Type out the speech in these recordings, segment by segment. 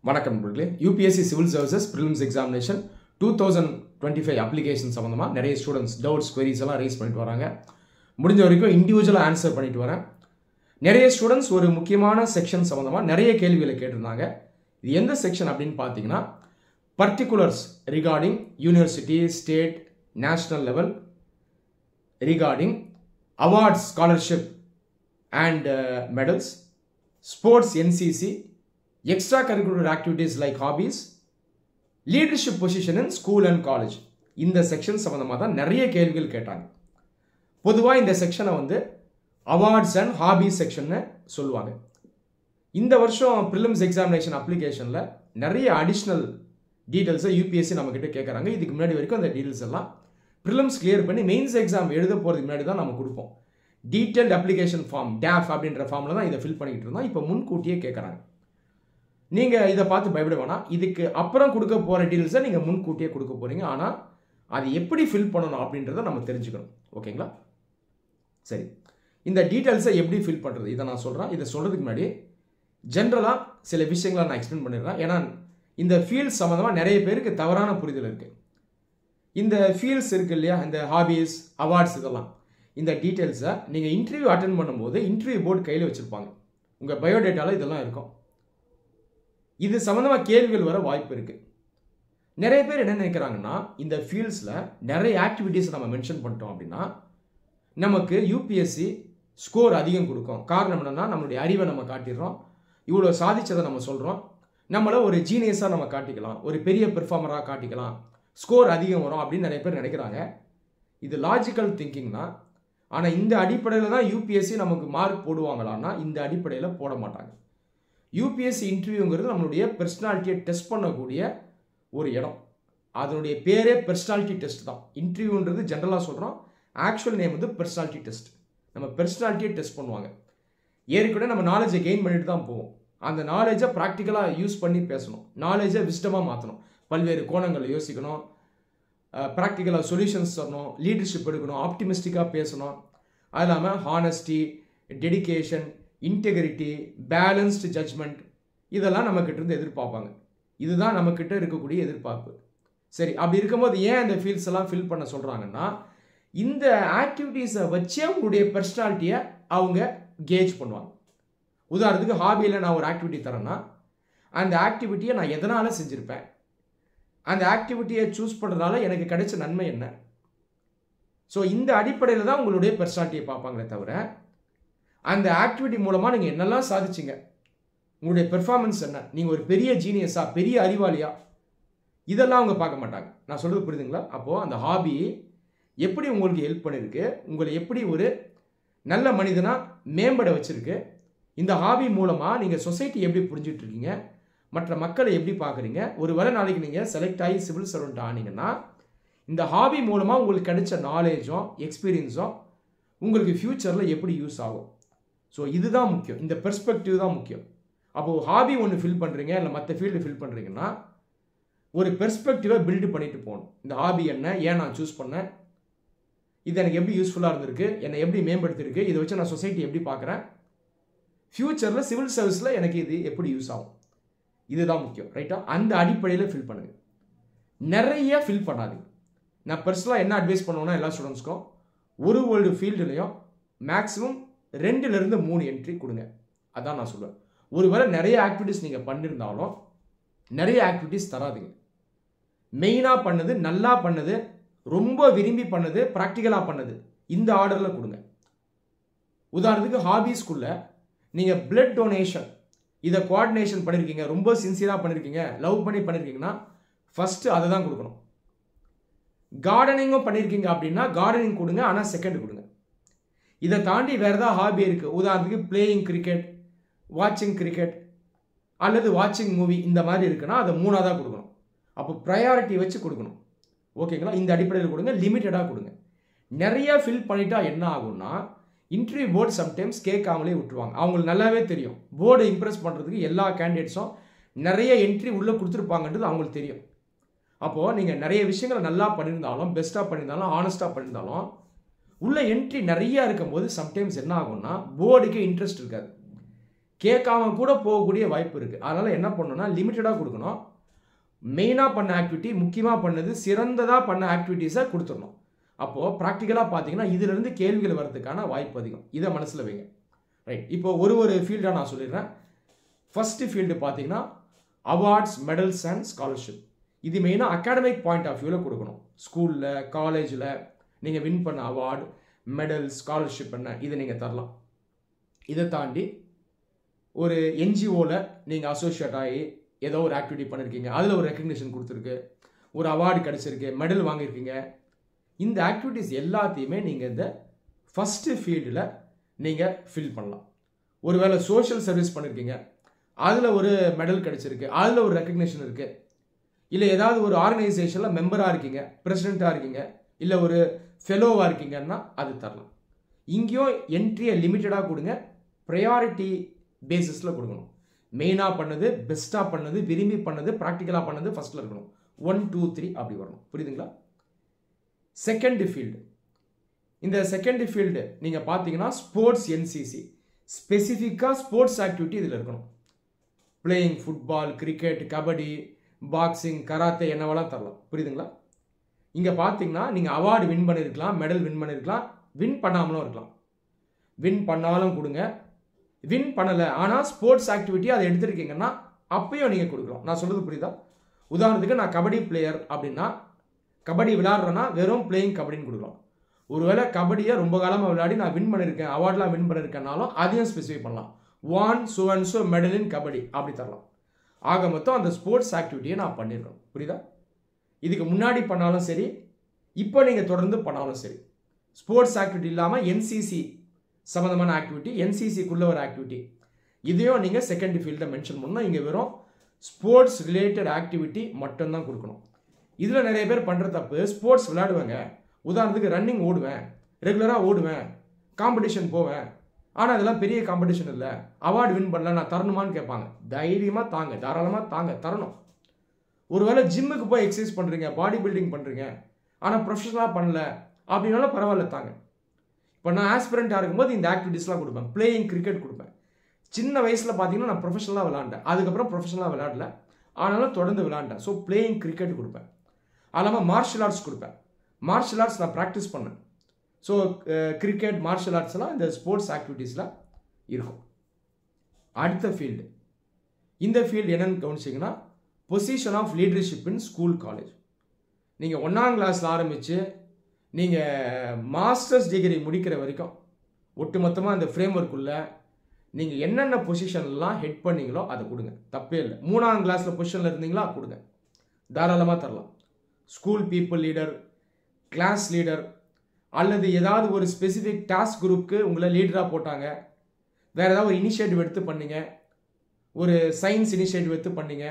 வணக்கம் நண்பர்களே. UPSC civil services prelims examination 2025 application சம்மந்தமாக நிறைய ஸ்டூடெண்ட்ஸ் டவுட்ஸ் குவரிஸ் எல்லாம் ரைஸ் பண்ணிட்டு வராங்க. முடிஞ்ச வரைக்கும் இண்டிவிஜுவலாக ஆன்சர் பண்ணிட்டு வரேன். நிறைய ஸ்டூடெண்ட்ஸ் ஒரு முக்கியமான செக்ஷன் சம்மந்தமாக நிறைய கேள்விகளை கேட்டிருந்தாங்க. இது எந்த செக்ஷன் அப்படின்னு பார்த்தீங்கன்னா, particulars regarding university, state, national level, regarding awards, scholarship and medals, sports, NCC, extracurricular activities like hobbies, leadership position in school and college. இந்த செக்ஷன் சம்பந்தமாக தான் நிறைய கேள்விகள் கேட்டாங்க. பொதுவாக இந்த செக்ஷனை அவார்ட்ஸ் அண்ட் ஹாபீஸ் செக்ஷன் சொல்லுவாங்க. இந்த வருஷம் ப்ரிலிம்ஸ் எக்ஸாமினேஷன் அப்ளிகேஷனில் நிறைய அடிஷ்னல் டீட்டெயில்ஸை யூபிஎஸ்சி நம்மக்கிட்ட கேட்குறாங்க. இதுக்கு முன்னாடி வரைக்கும் அந்த டீட்டெயில்ஸ் எல்லாம் ப்ரிலிம்ஸ் கிளியர் பண்ணி மெயின்ஸ் எக்ஸாம் எழுத போகிறதுக்கு முன்னாடி தான் நம்ம கொடுப்போம். டீட்டெயில்டு அப்ளிகேஷன் ஃபார்ம், டேஃப் அப்படின்ற ஃபார்மில் தான் இதை ஃபில் பண்ணிக்கிட்டு இருந்தோம். இப்போ முன்கூட்டியே கேட்குறாங்க. நீங்கள் இதை பார்த்து பயப்பட வேணாம். இதுக்கு அப்புறம் கொடுக்க போகிற டீட்டெயில்ஸை நீங்கள் முன்கூட்டியே கொடுக்க போகிறீங்க. ஆனால் அது எப்படி ஃபில் பண்ணணும் அப்படின்றத நம்ம தெரிஞ்சுக்கணும். ஓகேங்களா? சரி, இந்த டீட்டெயில்ஸை எப்படி ஃபில் பண்ணுறது இதை நான் சொல்கிறேன். இதை சொல்கிறதுக்கு முன்னாடி ஜென்ரலாக சில விஷயங்களை நான் எக்ஸ்பிளைன் பண்ணிடுறேன். ஏன்னா இந்த ஃபீல்ட்ஸ் சம்மந்தமாக நிறைய பேருக்கு தவறான புரிதல் இருக்குது. இந்த ஃபீல்ட்ஸ் இருக்குது இல்லையா, இந்த ஹாபீஸ், அவார்ட்ஸ், இதெல்லாம் இந்த டீட்டெயில்ஸை நீங்கள் இன்டர்வியூ அட்டென்ட் பண்ணும்போது இன்டர்வியூ போர்டு கையில் வச்சுருப்பாங்க. உங்கள் பயோடேட்டாவில் இதெல்லாம் இருக்கும். இது சம்மந்தமாக கேள்விகள் வர வாய்ப்பு இருக்குது. நிறைய பேர் என்ன நினைக்கிறாங்கன்னா, இந்த ஃபீல்ட்ஸில் நிறைய ஆக்டிவிட்டீஸ் நம்ம மென்ஷன் பண்ணிட்டோம் அப்படின்னா நமக்கு யூபிஎஸ்சி ஸ்கோர் அதிகம் கொடுக்கும். காரணம் என்னென்னா, நம்மளுடைய அறிவை நம்ம காட்டிடுறோம், இவ்வளோ சாதிச்சதை நம்ம சொல்கிறோம், நம்மளை ஒரு ஜீனியஸாக நம்ம காட்டிக்கலாம், ஒரு பெரிய பெர்ஃபார்மராக காட்டிக்கலாம், ஸ்கோர் அதிகம் வரும் அப்படின்னு நிறைய பேர் நினைக்கிறாங்க. இது லாஜிக்கல் திங்கிங் தான். ஆனால் இந்த அடிப்படையில் தான் யூபிஎஸ்சி நமக்கு மார்க் போடுவாங்களான்னா இந்த அடிப்படையில் போட மாட்டாங்க. யூபிஎஸ்சி இன்டர்வியூங்கிறது நம்மளுடைய பர்சனாலிட்டியை டெஸ்ட் பண்ணக்கூடிய ஒரு இடம். அதனுடைய பேரே பர்சனாலிட்டி டெஸ்ட் தான். இன்டர்வியூன்றது ஜென்ரலாக சொல்கிறோம், ஆக்சுவல் நேம் பர்சனாலிட்டி டெஸ்ட். நம்ம பர்சனாலிட்டியை டெஸ்ட் பண்ணுவாங்க. ஏற்கனவே நம்ம நாலேஜை கெயின் பண்ணிட்டு தான் போவோம். அந்த நாலேஜை ப்ராக்டிக்கலாக யூஸ் பண்ணி பேசணும். நாலேஜை விஸ்டமாக மாற்றணும். பல்வேறு கோணங்களில் யோசிக்கணும், ப்ராக்டிக்கலாக சொல்யூஷன்ஸ் தரணும், லீடர்ஷிப் எடுக்கணும், ஆப்டிமிஸ்டிக்காக பேசணும். அது இல்லாமல் honesty, dedication, integrity, balanced judgement, இதெல்லாம் நம்மக்கிட்ட இருந்து எதிர்பார்ப்பாங்க. இதுதான் நம்மக்கிட்ட இருக்கக்கூடிய எதிர்பார்ப்பு. சரி, அப்படி இருக்கும்போது ஏன் இந்த ஃபீல்ட்ஸ் எல்லாம் ஃபில் பண்ண சொல்கிறாங்கன்னா, இந்த ஆக்டிவிட்டீஸை வச்சே உங்களுடைய பர்சனாலிட்டியை அவங்க கேஜ் பண்ணுவாங்க. உதாரணத்துக்கு ஹாபியில் நான் ஒரு ஆக்டிவிட்டி தரேன்னா அந்த ஆக்டிவிட்டியை நான் எதனால் செஞ்சுருப்பேன், அந்த ஆக்டிவிட்டியை சூஸ் பண்ணுறதுனால எனக்கு கிடைச்ச நன்மை என்ன. ஸோ இந்த அடிப்படையில் தான் உங்களுடைய பர்சனாலிட்டியை பார்ப்பாங்களே தவிர, அந்த ஆக்டிவிட்டி மூலமாக நீங்கள் என்னெல்லாம் சாதிச்சிங்க, உங்களுடைய பெர்ஃபார்மன்ஸ் என்ன, நீங்கள் ஒரு பெரிய ஜீனியஸா, பெரிய அறிவாளியா, இதெல்லாம் அவங்க பார்க்க மாட்டாங்க. நான் சொல்கிறது புரியுதுங்களா? அப்போது அந்த ஹாபி எப்படி உங்களுக்கு ஹெல்ப் பண்ணியிருக்கு, உங்களை எப்படி ஒரு நல்ல மனிதனாக மேம்பட வச்சுருக்கு, இந்த ஹாபி மூலமாக நீங்கள் சொசைட்டி எப்படி புரிஞ்சுட்டு இருக்கீங்க, மற்ற மக்களை எப்படி பார்க்குறீங்க. ஒரு வேளை நாளைக்கு நீங்கள் செலக்ட் ஆகி சிவில் சர்வெண்ட் ஆனீங்கன்னா இந்த ஹாபி மூலமாக உங்களுக்கு கிடைச்ச நாலேஜும் எக்ஸ்பீரியன்ஸும் உங்களுக்கு ஃப்யூச்சரில் எப்படி யூஸ் ஆகும். ஸோ இதுதான் முக்கியம். இந்த பெர்ஸ்பெக்டிவ் தான் முக்கியம். அப்போது ஹாபி ஒன்று ஃபில் பண்ணுறீங்க, இல்லை மற்ற ஃபீல்டு ஃபில் பண்ணுறீங்கன்னா ஒரு பெர்ஸ்பெக்டிவை பில்டு பண்ணிட்டு போகணும். இந்த ஹாபி என்ன, ஏன் நான் சூஸ் பண்ணேன், இது எனக்கு எப்படி யூஸ்ஃபுல்லாக இருந்திருக்கு, என்னை எப்படி மேம்படுத்திருக்கு, இதை வச்சு நான் சொசைட்டி எப்படி பார்க்குறேன், ஃப்யூச்சரில் சிவில் சர்வீஸில் எனக்கு இது எப்படி யூஸ் ஆகும், இதுதான் முக்கியம். ரைட்டா? அந்த அடிப்படையில் ஃபில் பண்ணுங்கள். நிறைய ஃபில் பண்ணாதீங்க. நான் பர்சனலாக என்ன அட்வைஸ் பண்ணுவேன்னா, எல்லா ஸ்டூடெண்ட்ஸ்க்கும் ஒரு வேர்ல்டு ஃபீல்டுலையும் மேக்ஸிமம் 2லேருந்து 3 என்ட்ரி கொடுங்க. அதான் நான் சொல்லுவேன். ஒருவேளை நிறைய ஆக்டிவிட்டீஸ் நீங்கள் பண்ணியிருந்தாலும் நிறைய ஆக்டிவிட்டீஸ் தராதுங்க. மெயினாக பண்ணது, நல்லா பண்ணது, ரொம்ப விரும்பி பண்ணது, ப்ராக்டிக்கலாக பண்ணது, இந்த ஆர்டரில் கொடுங்க. உதாரணத்துக்கு ஹாபீஸ்குள்ளே நீங்கள் பிளட் டொனேஷன், இதை கோஆர்டினேஷன் பண்ணியிருக்கீங்க, ரொம்ப சின்சியராக பண்ணியிருக்கீங்க, லவ் பண்ணி பண்ணியிருக்கீங்கன்னா ஃபஸ்ட்டு அதை தான் கொடுக்கணும். கார்டனிங்கும் பண்ணியிருக்கீங்க அப்படின்னா கார்டனிங் கொடுங்க, ஆனால் செகண்ட் கொடுங்க. இதை தாண்டி வேறு ஏதாவது ஹாபி இருக்குது, உதாரணத்துக்கு பிளேயிங் கிரிக்கெட், வாட்சிங் கிரிக்கெட் அல்லது வாட்சிங் மூவி, இந்த மாதிரி இருக்குன்னா அதை 3ஆக கொடுக்கணும். அப்போ ப்ரையாரிட்டி வச்சு கொடுக்கணும். ஓகேங்களா? இந்த அடிப்படையில் கொடுங்க, லிமிட்டடாக கொடுங்க. நிறைய ஃபில் பண்ணிட்டா என்ன ஆகும்னா, இன்டர்வியூ போர்டு சம்டைம்ஸ் கேட்காமலே விட்டுருவாங்க. அவங்களுக்கு நல்லாவே தெரியும், போர்டை இம்ப்ரெஸ் பண்ணுறதுக்கு எல்லா கேண்டிடேட்ஸும் நிறைய என்ட்ரி உள்ளே கொடுத்துருப்பாங்கன்றது அவங்களுக்கு தெரியும். அப்போது நீங்கள் நிறைய விஷயங்களை நல்லா பண்ணியிருந்தாலும், பெஸ்ட்டாக பண்ணியிருந்தாலும், ஆனஸ்ட்டாக பண்ணியிருந்தாலும், உள்ள என்ட்ரி நிறையா இருக்கும்போது சம்டைம்ஸ் என்ன ஆகும்னா போர்டுக்கு இன்ட்ரெஸ்ட் இருக்காது. கேட்காம கூட போகக்கூடிய வாய்ப்பு இருக்குது. அதனால் என்ன பண்ணணும்னா லிமிட்டடாக கொடுக்கணும். மெயினாக பண்ண ஆக்டிவிட்டி, முக்கியமாக பண்ணது, சிறந்ததாக பண்ண ஆக்டிவிட்டீஸை கொடுத்துடணும். அப்போது ப்ராக்டிக்கலாக பார்த்தீங்கன்னா இதிலிருந்து கேள்விகள் வர்றதுக்கான வாய்ப்பு அதிகம். இதை மனசில் வைங்க. ரைட், இப்போ ஒரு ஃபீல்டாக நான் சொல்லிடுறேன். ஃபஸ்ட்டு ஃபீல்டு பார்த்தீங்கன்னா அவார்ட்ஸ், மெடல்ஸ் அண்ட் ஸ்காலர்ஷிப். இது மெயினாக அகாடமிக் பாயிண்ட் ஆஃப் வியூவில் கொடுக்கணும். ஸ்கூலில், காலேஜில் நீங்கள் வின் பண்ண அவார்டு, மெடல், ஸ்காலர்ஷிப் என்ன இதை நீங்கள் தரலாம். இதை தாண்டி ஒரு என்ஜிஓவில் நீங்கள் அசோசியேட் ஆகி ஏதோ ஒரு ஆக்டிவிட்டி பண்ணியிருக்கீங்க, அதில் ஒரு ரெக்கக்னிஷன் கொடுத்துருக்கு, ஒரு அவார்டு கிடச்சிருக்கு, மெடல் வாங்கியிருக்கீங்க. இந்த ஆக்டிவிட்டீஸ் எல்லாத்தையுமே நீங்கள் இந்த ஃபஸ்ட்டு ஃபீல்டில் நீங்கள் ஃபில் பண்ணலாம். ஒருவேளை சோஷியல் சர்வீஸ் பண்ணியிருக்கீங்க, அதில் ஒரு மெடல் கிடச்சிருக்கு, அதில் ஒரு ரெக்கக்னிஷன் இருக்குது. இல்லை ஏதாவது ஒரு ஆர்கனைசேஷனில் மெம்பராக இருக்கீங்க, பிரசிடெண்ட்டாக இருக்கீங்க, இல்லை ஒரு ஃபெலோவாக இருக்கீங்கன்னா அது தரலாம். இங்கேயும் என்ட்ரியை லிமிட்டடாக கொடுங்க, ப்ரையாரிட்டி பேசிஸில் கொடுக்கணும். மெயினாக பண்ணது, பெஸ்ட்டாக பண்ணது, விரும்பி பண்ணது, ப்ராக்டிக்கலாக பண்ணது ஃபஸ்ட்டில் இருக்கணும். 1, 2, 3 அப்படி வரணும். புரியுதுங்களா? Second field. இந்த செகண்ட் ஃபீல்டு நீங்கள் பார்த்தீங்கன்னா ஸ்போர்ட்ஸ், என்சிசி, ஸ்பெசிஃபிக்காக ஸ்போர்ட்ஸ் ஆக்டிவிட்டி இதில் இருக்கணும். Playing football, cricket, kabaddi, boxing, karate என்னவெல்லாம் தரலாம். புரியுதுங்களா? இங்கே பார்த்தீங்கன்னா நீங்கள் அவார்டு வின் பண்ணியிருக்கலாம், மெடல் வின் பண்ணியிருக்கலாம், வின் பண்ணாமலும் இருக்கலாம். வின் பண்ணாலும் கொடுங்க, வின் பண்ணலை ஆனால் ஸ்போர்ட்ஸ் ஆக்டிவிட்டி அதை எடுத்துருக்கீங்கன்னா அப்பயும் நீங்கள் கொடுக்கலாம். நான் சொல்கிறது புரியுதா? உதாரணத்துக்கு நான் கபடி பிளேயர் அப்படின்னா, கபடி விளையாடுறேன்னா வெறும் பிளேயிங் கபடின்னு கொடுக்கலாம். ஒருவேளை கபடியை ரொம்ப காலமாக விளையாடி நான் வின் பண்ணியிருக்கேன், அவார்டெலாம் வின் பண்ணியிருக்கேன்னாலும் அதையும் ஸ்பெசிஃபை பண்ணலாம். 1 so and so medal in kabaddi அப்படி தரலாம். ஆக மொத்தம் அந்த ஸ்போர்ட்ஸ் ஆக்டிவிட்டியை நான் பண்ணியிருக்கணும். புரியுதா? இதுக்கு முன்னாடி பண்ணாலும் சரி, இப்போ நீங்கள் தொடர்ந்து பண்ணாலும் சரி. ஸ்போர்ட்ஸ் ஆக்டிவிட்டி இல்லாமல் என்சிசி சம்மந்தமான ஆக்டிவிட்டி, என்சிசிக்குள்ள ஒரு ஆக்டிவிட்டி, இதையும் நீங்கள் செகண்ட் ஃபீல்டில் மென்ஷன் பண்ணணும். இங்கே வெறும் ஸ்போர்ட்ஸ் ரிலேட்டட் ஆக்டிவிட்டி மட்டும்தான் கொடுக்கணும். இதில் நிறைய பேர் பண்ணுற தப்பு, ஸ்போர்ட்ஸ் விளையாடுவாங்க, உதாரணத்துக்கு ரன்னிங் ஓடுவேன், ரெகுலராக ஓடுவேன், காம்படிஷன் போவேன், ஆனால் அதெல்லாம் பெரிய காம்படிஷன் இல்லை, அவார்டு வின் பண்ணல, நான் தரணுமான்னு கேட்பாங்க. தைரியமாக தாங்க, தாராளமாக தாங்க, தரணும். ஒருவேளை ஜிம்முக்கு போய் எக்ஸசைஸ் பண்ணுறீங்க, பாடி பில்டிங் பண்ணுறீங்க, ஆனால் ப்ரொஃபஷனலாக பண்ணல அப்படின்னாலும் பரவாயில்ல, தாங்க. இப்போ நான் ஆஸ்பிரண்ட்டாக இருக்கும்போது இந்த ஆக்டிவிட்டீஸ்லாம் கொடுப்பேன். பிளேயிங் கிரிக்கெட் கொடுப்பேன். சின்ன வயசில் பார்த்தீங்கன்னா நான் ப்ரொஃபஷனலாக விளாண்டேன், அதுக்கப்புறம் ப்ரொஃபஷனலாக விளையாடல, ஆனாலும் தொடர்ந்து விளையாண்டேன். ஸோ பிளேயிங் கிரிக்கெட் கொடுப்பேன். அது இல்லாமல் மார்ஷியல் ஆர்ட்ஸ் கொடுப்பேன். மார்ஷியல் ஆர்ட்ஸ் நான் ப்ராக்டிஸ் பண்ணேன். ஸோ கிரிக்கெட், மார்ஷியல் ஆர்ட்ஸ்லாம் இந்த ஸ்போர்ட்ஸ் ஆக்டிவிட்டீஸில் இருக்கும். அடுத்த ஃபீல்டு, இந்த ஃபீல்டு என்னென்னு கவனிச்சிங்கன்னா position of leadership in school, college. நீங்கள் 1ஆம் கிளாஸில் ஆரம்பித்து நீங்கள் மாஸ்டர்ஸ் டிகிரி முடிக்கிற வரைக்கும் ஒட்டுமொத்தமாக அந்த ஃப்ரேம் ஒர்க்குள்ளே நீங்கள் என்னென்ன பொசிஷன்லாம் ஹெட் பண்ணீங்களோ அதை கொடுங்க, தப்பே இல்லை. 3ஆம் கிளாஸில் பொசிஷனில் இருந்தீங்களா கொடுங்க, தாராளமாக தரலாம். School people leader, class leader, அல்லது ஏதாவது ஒரு ஸ்பெசிஃபிக் டாஸ்க் குரூப்புக்கு உங்களை லீடராக போட்டாங்க, வேறு ஏதாவது ஒரு இனிஷியேட்டிவ் எடுத்து பண்ணீங்க, ஒரு சயின்ஸ் இனிஷியேட்டிவ் எடுத்து பண்ணீங்க,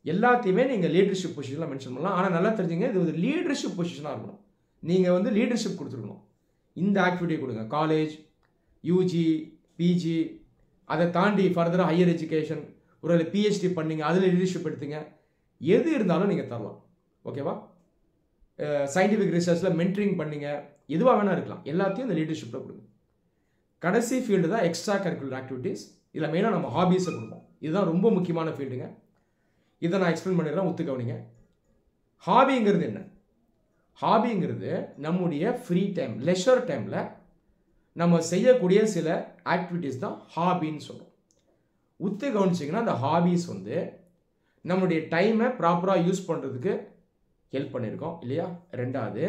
எல்லாத்தையுமே நீங்கள் லீடர்ஷிப் பொசிஷனில் மென்ஷன் பண்ணலாம். ஆனால் நல்லா தெரிஞ்சுங்க, இது ஒரு லீடர்ஷிப் பொசிஷனாக இருக்கணும். நீங்கள் லீடர்ஷிப் கொடுத்துருக்கணும். இந்த ஆக்டிவிட்டியை கொடுங்க. காலேஜ், யூஜி, பிஜி, அதை தாண்டி ஃபர்தராக ஹையர் எஜுகேஷன், ஒரு பிஹெச்டி பண்ணீங்க, அதில் லீடர்ஷிப் எடுத்துங்க, எது இருந்தாலும் நீங்கள் தரலாம். ஓகேவா? சயின்டிஃபிக் ரிசர்ச்சில் மென்டரிங் பண்ணீங்க, எதுவாக வேணால் இருக்கலாம், எல்லாத்தையும் இந்த லீடர்ஷிப்பில் கொடுங்க. கடைசி ஃபீல்டு தான் எக்ஸ்ட்ரா கரிக்குலர் ஆக்டிவிட்டீஸ். இதில் மெயினாக நம்ம ஹாபீஸை கொடுப்போம். இதுதான் ரொம்ப முக்கியமான ஃபீல்டுங்க. இதை நான் எக்ஸ்பிளைன் பண்ணிடுறேன், ஒத்துக்கவனிங்க. ஹாபிங்கிறது என்ன? ஹாபிங்கிறது நம்முடைய ஃப்ரீ டைம், லெஷர் டைமில் நம்ம செய்யக்கூடிய சில ஆக்டிவிட்டீஸ் தான் ஹாபின்னு சொல்கிறோம். ஒத்து கவனிச்சிங்கன்னா அந்த ஹாபீஸ் நம்மளுடைய டைமை ப்ராப்பராக யூஸ் பண்ணுறதுக்கு ஹெல்ப் பண்ணியிருக்கோம் இல்லையா? ரெண்டாவது,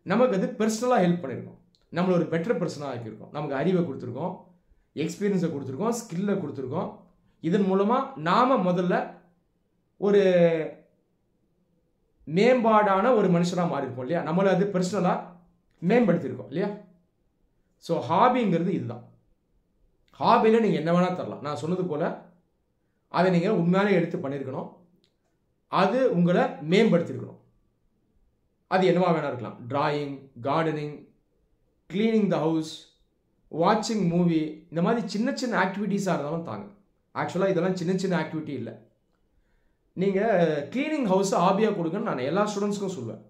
நமக்கு அது பர்சனலாக ஹெல்ப் பண்ணியிருக்கோம். நம்மளை ஒரு பெட்டர் பர்சனாக ஆக்கியிருக்கோம். நமக்கு அறிவை கொடுத்துருக்கோம், எக்ஸ்பீரியன்ஸை கொடுத்துருக்கோம், ஸ்கில்லை கொடுத்துருக்கோம். இதன் மூலமாக நாம் முதல்ல ஒரு மேம்பாடான ஒரு மனுஷனாக மாறியிருக்கோம் இல்லையா? நம்மளை அது பர்சனலாக மேம்படுத்தியிருக்கோம் இல்லையா? ஸோ ஹாபிங்கிறது இதுதான். ஹாபியில் நீங்கள் என்ன வேணால் தரலாம். நான் சொன்னது போல் அதை நீங்கள் உண்மையாலே எடுத்து பண்ணியிருக்கணும், அது உங்களை மேம்படுத்தியிருக்கணும். அது என்னவா வேணா இருக்கலாம். Drawing, gardening, cleaning the house, வாட்சிங் மூவி, இந்த மாதிரி சின்ன சின்ன ஆக்டிவிட்டீஸாக இருந்தாலும் தாங்க. ஆக்சுவலாக இதெல்லாம் சின்ன சின்ன ஆக்டிவிட்டி இல்லை. நீங்கள் கிளீனிங் ஹவுஸை ஹாபியாக கொடுங்கன்னு நான் எல்லா ஸ்டூடெண்ட்ஸ்க்கும் சொல்லுவேன்.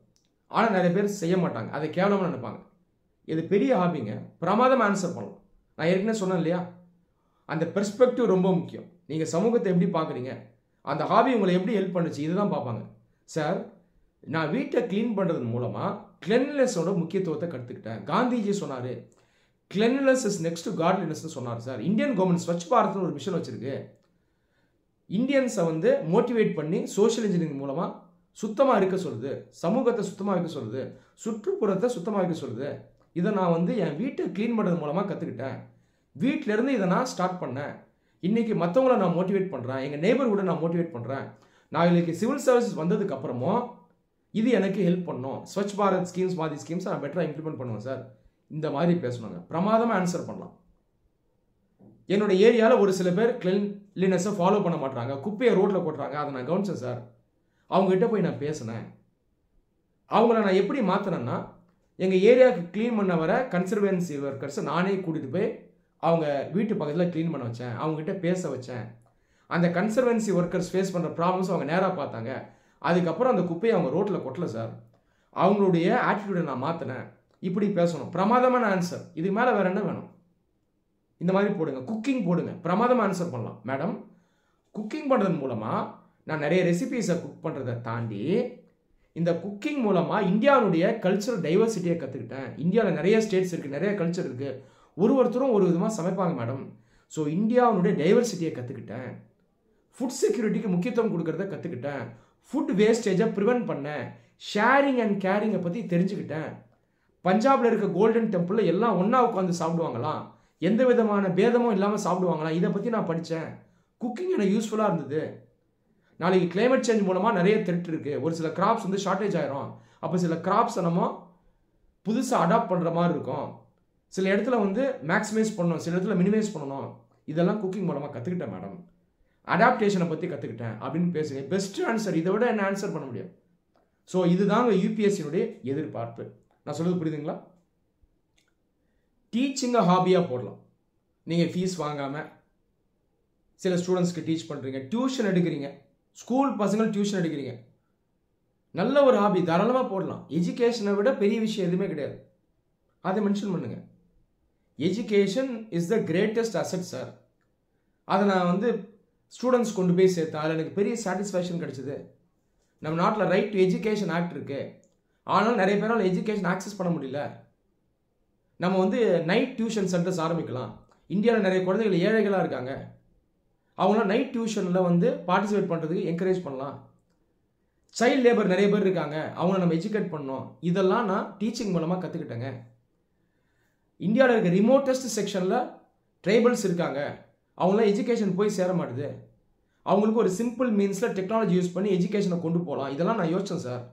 ஆனால் நிறைய பேர் செய்ய மாட்டாங்க, அதை கேவலமாக நினைப்பாங்க. இது பெரிய ஹாபிங்க, பிரமாதம் ஆன்சர் பண்ணலாம். நான் ஏற்கனவே சொன்னேன் இல்லையா? அந்த பெர்ஸ்பெக்டிவ் ரொம்ப முக்கியம். நீங்கள் சமூகத்தை எப்படி பார்க்குறீங்க, அந்த ஹாபி உங்களை எப்படி ஹெல்ப் பண்ணுச்சு, இதுதான் பார்ப்பாங்க. சார், நான் வீட்டை க்ளீன் பண்ணுறது மூலமாக கிளென்லினஸோட முக்கியத்துவத்தை கற்றுக்கிட்டேன். காந்திஜி சொன்னார், கிளென்லினஸ் இஸ் நெக்ஸ்ட் டு காட்லினஸ்னு சொன்னார் சார். இந்தியன் கவர்மெண்ட் ஸ்வச் பாரத்னு ஒரு மிஷன் வச்சிருக்கு. இந்தியன்ஸை வந்து மோட்டிவேட் பண்ணி சோஷியல் இன்ஜினியரிங் மூலமாக சுத்தமாக இருக்க சொல்லுது, சமூகத்தை சுத்தமாக இருக்க சொல்லுது, சுற்றுப்புறத்தை சுத்தமாக இருக்க சொல்லுது. இதை நான் வந்து என் வீட்டை க்ளீன் பண்ணுறது மூலமாக கற்றுக்கிட்டேன். வீட்டிலேருந்து இதை நான் ஸ்டார்ட் பண்ணேன். இன்றைக்கி மற்றவங்கள நான் மோட்டிவேட் பண்ணுறேன், எங்கள் நெய்பர்ஹுட்டை நான் மோட்டிவேட் பண்ணுறேன். நான் இன்னைக்கு சிவில் சர்வீசஸ் வந்ததுக்கு அப்புறமும் இது எனக்கு ஹெல்ப் பண்ணும். ஸ்வச் பாரத் ஸ்கீம்ஸ் மாதிரி ஸ்கீம்ஸை நான் பெட்டராக இம்ப்ளிமெண்ட் பண்ணுவேன் சார். இந்த மாதிரி பேசணுங்க, பிரமாதமாக ஆன்சர் பண்ணலாம். என்னோட ஏரியாவில் ஒரு சில பேர் கிளீன்லினஸை ஃபாலோ பண்ண மாட்டாங்க, குப்பையை ரோட்டில் கொட்டுறாங்க. அதை நான் கவனிச்சேன் சார். அவங்ககிட்ட போய் நான் பேசினேன். அவங்கள நான் எப்படி மாற்றினேன்னா, எங்கள் ஏரியாவுக்கு க்ளீன் பண்ண வர கன்சர்வன்சி ஒர்க்கர்ஸை நானே கூட்டிகிட்டு போய் அவங்க வீட்டு பக்கத்தில் க்ளீன் பண்ண வச்சேன். அவங்ககிட்ட பேச வச்சேன். அந்த கன்சர்வன்சி ஒர்க்கர்ஸ் ஃபேஸ் பண்ணுற ப்ராப்ளம்ஸ் அவங்க நேராக பார்த்தாங்க. அதுக்கப்புறம் அந்த குப்பையை அவங்க ரோட்டில் கொட்டலை சார். அவங்களுடைய ஆட்டிடியூடை நான் மாற்றினேன். இப்படி பேசணும். பிரமாதமான ஆன்சர். இதுக்கு மேலே வேறு என்ன வேணும்? இந்த மாதிரி போடுங்க. குக்கிங் போடுங்க, பிரமாதமாக ஆன்சர் பண்ணலாம். மேடம், குக்கிங் பண்ணுறது மூலமாக நான் நிறைய ரெசிபீஸை குக் பண்ணுறதை தாண்டி இந்த குக்கிங் மூலமாக இந்தியாவுடைய கல்ச்சரல் டைவர்சிட்டியை கற்றுக்கிட்டேன். இந்தியாவில் நிறைய ஸ்டேட்ஸ் இருக்குது, நிறைய கல்ச்சர் இருக்குது, ஒருத்தரும் ஒரு விதமாக சமைப்பாங்க மேடம். ஸோ இந்தியாவுடைய டைவர்சிட்டியை கற்றுக்கிட்டேன். ஃபுட் செக்யூரிட்டிக்கு முக்கியத்துவம் கொடுக்கறத கற்றுக்கிட்டேன். ஃபுட் வேஸ்டேஜை ப்ரிவென்ட் பண்ணேன். ஷேரிங் அண்ட் கேரிங்கை பற்றி தெரிஞ்சுக்கிட்டேன். பஞ்சாபில் இருக்க கோல்டன் டெம்பிளில் எல்லாம் ஒன்றா உட்காந்து சாப்பிடுவாங்களாம், எந்த விதமான பேதமும் இல்லாமல் சாப்பிடுவாங்களாம். இதை பற்றி நான் படித்தேன். குக்கிங் எனக்கு யூஸ்ஃபுல்லாக இருந்தது. நாளைக்கு கிளைமேட் சேஞ்ச் மூலமாக நிறைய த்ரெட் இருக்குது. ஒரு சில கிராப்ஸ் வந்து ஷார்ட்டேஜ் ஆயிரும். அப்போ சில கிராப்ஸை நம்ம புதுசாக அடாப்ட் பண்ணுற மாதிரி இருக்கும். சில இடத்துல வந்து மேக்ஸிமைஸ் பண்ணணும், சில இடத்துல மினிமைஸ் பண்ணணும். இதெல்லாம் குக்கிங் மூலமாக கற்றுக்கிட்டேன் மேடம். அடாப்டேஷனை பற்றி கற்றுக்கிட்டேன் அப்படின்னு பேசுங்க. Best answer. இதை விட என்ன ஆன்சர் பண்ண முடியும்? ஸோ இதுதாங்க யூபிஎஸ்சியினுடைய எதிர்பார்ப்பு. நான் சொல்கிறது புரியுதுங்களா? டீச்சிங்கை ஹாபியாக போடலாம். நீங்கள் ஃபீஸ் வாங்காமல் சில ஸ்டூடெண்ட்ஸ்க்கு டீச் பண்ணுறீங்க, டியூஷன் எடுக்கிறீங்க, ஸ்கூல் பசங்கள் டியூஷன் எடுக்கிறீங்க, நல்ல ஒரு ஹாபி, தாராளமாக போடலாம். எஜுகேஷனை விட பெரிய விஷயம் எதுவுமே கிடையாது. அதை மென்ஷன் பண்ணுங்க. Education is the greatest asset sir. அதை நான் வந்து ஸ்டூடெண்ட்ஸ் கொண்டு போய் சேர்த்தேன். அதில் எனக்கு பெரிய சாட்டிஸ்ஃபேக்ஷன் கிடைச்சிது. நம்ம நாட்டில் ரைட் டு எஜுகேஷன் ஆக்ட் இருக்குது. ஆனால் நிறைய பேரால் எஜுகேஷன் ஆக்சஸ் பண்ண முடியல. நம்ம வந்து நைட் டியூஷன் சென்டர்ஸ் ஆரம்பிக்கலாம். இந்தியாவில் நிறைய குழந்தைகள் ஏழைகளாக இருக்காங்க. அவங்களாம் நைட் டியூஷனில் வந்து பார்ட்டிசிபேட் பண்ணுறதுக்கு என்கரேஜ் பண்ணலாம். சைல்டு லேபர் நிறைய பேர் இருக்காங்க, அவங்கள நம்ம எஜுகேட் பண்ணோம். இதெல்லாம் நான் டீச்சிங் மூலமாக கற்றுக்கிட்டேங்க. இந்தியாவில் இருக்க ரிமோட்டஸ்ட் செக்ஷனில் ட்ரைபல்ஸ் இருக்காங்க, அவங்களாம் எஜுகேஷன் போய் சேர மாட்டுது. அவங்களுக்கு ஒரு சிம்பிள் மீன்ஸில் டெக்னாலஜி யூஸ் பண்ணி எஜுகேஷனை கொண்டு போகலாம். இதெல்லாம் நான் யோசித்தேன் சார்.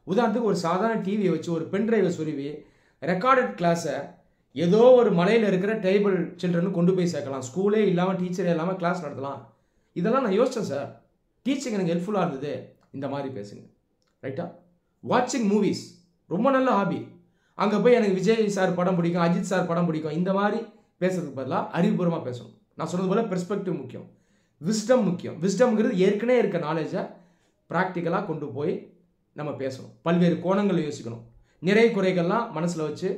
உதாரணத்துக்கு ஒரு சாதாரண டிவியை வச்சு ஒரு பென் டிரைவை சொருவி ரெக்கார்டட் கிளாஸை ஏதோ ஒரு மலையில் இருக்கிற ட்ரைபல் சில்ட்ரனு கொண்டு போய் சேர்க்கலாம். ஸ்கூலே இல்லாமல், டீச்சரே இல்லாமல் கிளாஸ் நடத்தலாம். இதெல்லாம் நான் யோசித்தேன் சார். டீச்சிங் எனக்கு ஹெல்ப்ஃபுல்லாக இருந்தது. இந்த மாதிரி பேசுங்க, ரைட்டா? வாட்சிங் மூவிஸ் ரொம்ப நல்ல ஹாபி. அங்கே போய் எனக்கு விஜய் சார் படம் பிடிக்கும், அஜித் சார் படம் பிடிக்கும், இந்த மாதிரி பேசுறதுக்கு பதிலாக அறிவுபூர்வமாக பேசணும். நான் சொன்னது போல் பெர்ஸ்பெக்டிவ் முக்கியம், விஸ்டம் முக்கியம். விஸ்டம்ங்கிறது ஏற்கனவே இருக்க நாலேஜை ப்ராக்டிக்கலாக கொண்டு போய் நம்ம பேசணும். பல்வேறு கோணங்களை யோசிக்கணும். நிறை குறைகள்லாம் மனசில் வச்சு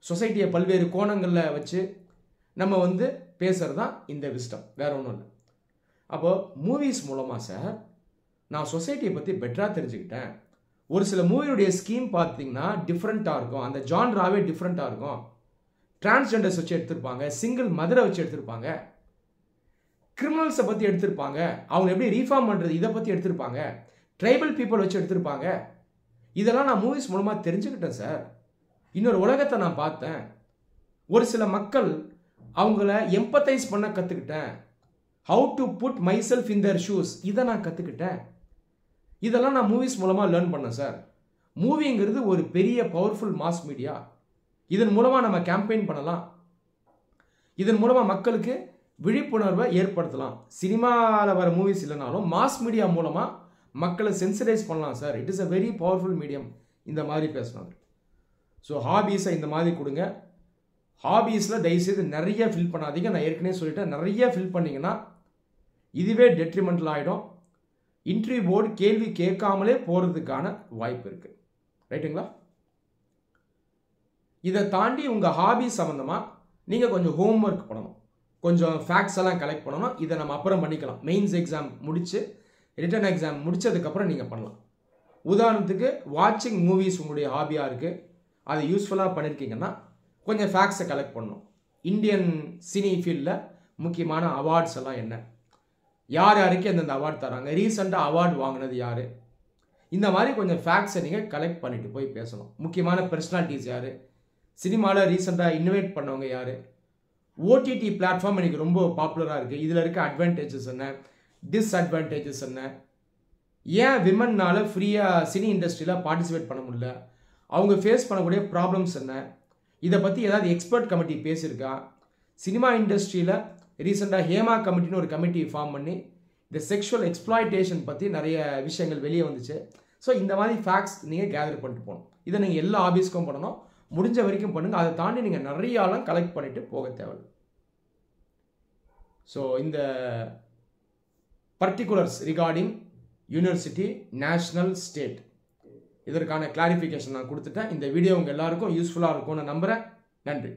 சொசைட்டியை பல்வேறு கோணங்களில் வச்சு நம்ம வந்து பேசுகிறது தான் இந்த விஸ்டம், வேற ஒன்றும் இல்லை. அப்போது மூவிஸ் மூலமாக சார் நான் சொசைட்டியை பற்றி பெட்டராக தெரிஞ்சுக்கிட்டேன். ஒரு சில மூவியுடைய ஸ்கீம் பார்த்தீங்கன்னா டிஃப்ரெண்ட்டாக இருக்கும், அந்த ஜான்ராவே டிஃப்ரெண்ட்டாக இருக்கும். டிரான்ஸ்ஜெண்டர்ஸ் வச்சு எடுத்திருப்பாங்க, சிங்கிள் மதரை வச்சு எடுத்திருப்பாங்க, கிரிமினல்ஸை பற்றி எடுத்திருப்பாங்க, அவங்க எப்படி ரீஃபார்ம் பண்ணுறது இதை பற்றி எடுத்திருப்பாங்க, ட்ரைபல் பீப்புள் வச்சு எடுத்திருப்பாங்க. இதெல்லாம் நான் மூவிஸ் மூலமாக தெரிஞ்சுக்கிட்டேன் சார். இன்னொரு உலகத்தை நான் பார்த்தேன். ஒரு சில மக்கள் அவங்கள எம்பத்தைஸ் பண்ண கற்றுக்கிட்டேன். How to put myself in their shoes, இதை நான் கற்றுக்கிட்டேன். இதெல்லாம் நான் மூவிஸ் மூலமாக லேர்ன் பண்ணேன் சார். மூவிங்கிறது ஒரு பெரிய பவர்ஃபுல் மாஸ் மீடியா. இதன் மூலமாக நம்ம கேம்பெயின் பண்ணலாம். இதன் மூலமாக மக்களுக்கு விழிப்புணர்வை ஏற்படுத்தலாம். சினிமாவில் வர மூவிஸ் இல்லைனாலும் மாஸ் மீடியா மூலமாக மக்களை சென்சிடைஸ் பண்ணலாம் sir. It is a very powerful medium. இந்த மாதிரி பேசுனாங்க. ஸோ ஹாபீஸை இந்த மாதிரி கொடுங்க. ஹாபீஸில் தயவுசெய்து நிறைய ஃபில் பண்ணாதீங்க. நான் ஏற்கனவே சொல்லிட்டேன், நிறைய ஃபில் பண்ணிங்கன்னா இதுவே டெட்ரிமெண்டல் ஆகிடும். இன்டர்வியூ போர்டு கேள்வி கேட்காமலே போகிறதுக்கான வாய்ப்பு இருக்குது. ரைட்டுங்களா? இதை தாண்டி உங்கள் ஹாபி சம்மந்தமாக நீங்கள் கொஞ்சம் ஹோம்ஒர்க் பண்ணணும். கொஞ்சம் ஃபேக்ட்ஸ் எல்லாம் கலெக்ட் பண்ணணும். இதை நம்ம அப்புறம் பண்ணிக்கலாம். மெயின்ஸ் எக்ஸாம் முடிச்சு ரிட்டன் எக்ஸாம் முடிச்சதுக்கப்புறம் நீங்கள் பண்ணலாம். உதாரணத்துக்கு வாட்சிங் மூவிஸ் உங்களுடைய ஹாபியாக இருக்குது, அதை யூஸ்ஃபுல்லாக பண்ணியிருக்கீங்கன்னா கொஞ்சம் ஃபேக்ட்ஸை கலெக்ட் பண்ணணும். இந்தியன் சினி ஃபீல்டில் முக்கியமான அவார்ட்ஸ் எல்லாம் என்ன, யார் யாருக்கு எந்தெந்த அவார்டு தராங்க, ரீசெண்டாக அவார்டு வாங்கினது யார், இந்த மாதிரி கொஞ்சம் ஃபேக்ட்ஸை நீங்கள் கலெக்ட் பண்ணிட்டு போய் பேசணும். முக்கியமான பர்சனாலிட்டிஸ் யார், சினிமாவில் ரீசெண்டாக இன்னோவேட் பண்ணவங்க யார், ஓடிடி பிளாட்ஃபார்ம் இன்றைக்கி ரொம்ப பாப்புலராக இருக்குது, இதில் இருக்க அட்வான்டேஜஸ் என்ன, டிஸ்அட்வான்டேஜஸ் என்ன, ஏன் விமன்னால் ஃப்ரீயாக சினி இண்டஸ்ட்ரியில் பார்ட்டிசிபேட் பண்ண முடியல, அவங்க ஃபேஸ் பண்ணக்கூடிய ப்ராப்ளம்ஸ் என்ன, இதை பற்றி ஏதாவது எக்ஸ்பர்ட் கமிட்டி பேசியிருக்கா. சினிமா இண்டஸ்ட்ரியில் ரீசெண்டாக ஹேமா கமிட்டின்னு ஒரு கமிட்டி ஃபார்ம் பண்ணி இந்த செக்ஷுவல் எக்ஸ்ப்ளாய்டேஷன் பற்றி நிறைய விஷயங்கள் வெளியே வந்துச்சு. ஸோ இந்த மாதிரி ஃபேக்ட்ஸ் நீங்கள் கேதர் பண்ணிட்டு போகணும். இதை நீங்கள் எல்லா ஆஃபீஸ்க்கும் பண்ணணும், முடிஞ்ச வரைக்கும் பண்ணுங்கள். அதை தாண்டி நீங்கள் நிறையாலாம் கலெக்ட் பண்ணிவிட்டு போக தேவையில்லை. ஸோ இந்த particulars regarding university, national, state, இதற்கான கிளாரிஃபிகேஷன் நான் கொடுத்துட்டேன். இந்த வீடியோ உங்கள் எல்லாருக்கும் யூஸ்ஃபுல்லாக இருக்கும்னு நம்புகிறேன். நன்றி.